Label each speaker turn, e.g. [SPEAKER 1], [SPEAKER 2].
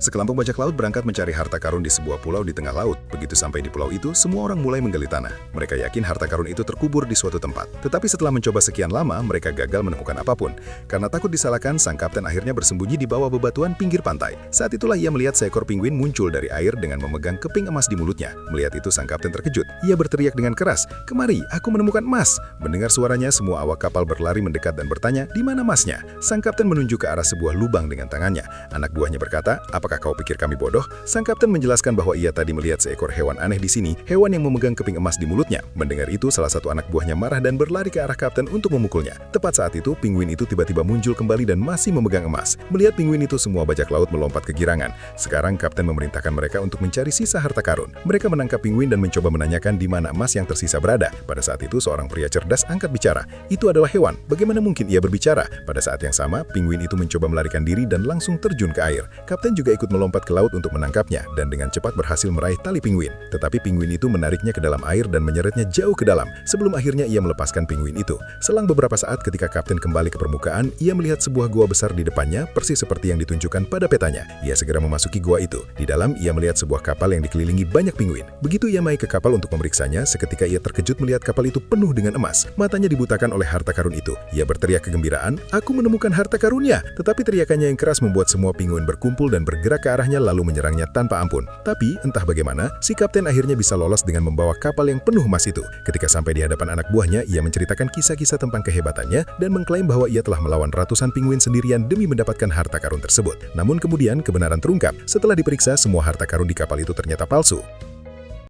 [SPEAKER 1] Sekelompok bajak laut berangkat mencari harta karun di sebuah pulau di tengah laut. Begitu sampai di pulau itu, semua orang mulai menggali tanah. Mereka yakin harta karun itu terkubur di suatu tempat. Tetapi setelah mencoba sekian lama, mereka gagal menemukan apapun. Karena takut disalahkan, sang kapten akhirnya bersembunyi di bawah bebatuan pinggir pantai. Saat itulah ia melihat seekor penguin muncul dari air dengan memegang keping emas di mulutnya. Melihat itu, sang kapten terkejut. Ia berteriak dengan keras, "Kemari, aku menemukan emas!" Mendengar suaranya, semua awak kapal berlari mendekat dan bertanya, "Di mana emasnya?" Sang kapten menunjuk ke arah sebuah lubang dengan tangannya. Anak buahnya berkata, "Apakah kau pikir kami bodoh?" Sang kapten menjelaskan bahwa ia tadi melihat seekor hewan aneh di sini, hewan yang memegang keping emas di mulutnya. Mendengar itu, salah satu anak buahnya marah dan berlari ke arah kapten untuk memukulnya. Tepat saat itu, penguin itu tiba-tiba muncul kembali dan masih memegang emas. Melihat penguin itu, semua bajak laut melompat kegirangan. Sekarang kapten memerintahkan mereka untuk mencari sisa harta karun. Mereka menangkap penguin dan mencoba menanyakan di mana emas yang tersisa berada. Pada saat itu, seorang pria cerdas angkat bicara. "Itu adalah hewan. Bagaimana mungkin ia berbicara?" Pada saat yang sama, penguin itu mencoba melarikan diri dan langsung terjun ke air. Kapten juga ikut melompat ke laut untuk menangkapnya dan dengan cepat berhasil meraih tali penguin. Tetapi penguin itu menariknya ke dalam air dan menyeretnya jauh ke dalam sebelum akhirnya ia melepaskan penguin itu. Selang beberapa saat ketika kapten kembali ke permukaan, ia melihat sebuah gua besar di depannya persis seperti yang ditunjukkan pada petanya. Ia segera memasuki gua itu. Di dalam ia melihat sebuah kapal yang dikelilingi banyak penguin. Begitu ia naik ke kapal untuk memeriksanya, seketika ia terkejut melihat kapal itu penuh dengan emas. Matanya dibutakan oleh harta karun itu. Ia berteriak kegembiraan, "Aku menemukan harta karunnya!" Tetapi teriakannya yang keras membuat semua penguin berkumpul dan bergerak ke arahnya lalu menyerangnya tanpa ampun. Tapi, entah bagaimana, si kapten akhirnya bisa lolos dengan membawa kapal yang penuh emas itu. Ketika sampai di hadapan anak buahnya, ia menceritakan kisah-kisah tentang kehebatannya dan mengklaim bahwa ia telah melawan ratusan penguin sendirian demi mendapatkan harta karun tersebut. Namun kemudian, kebenaran terungkap. Setelah diperiksa, semua harta karun di kapal itu ternyata palsu.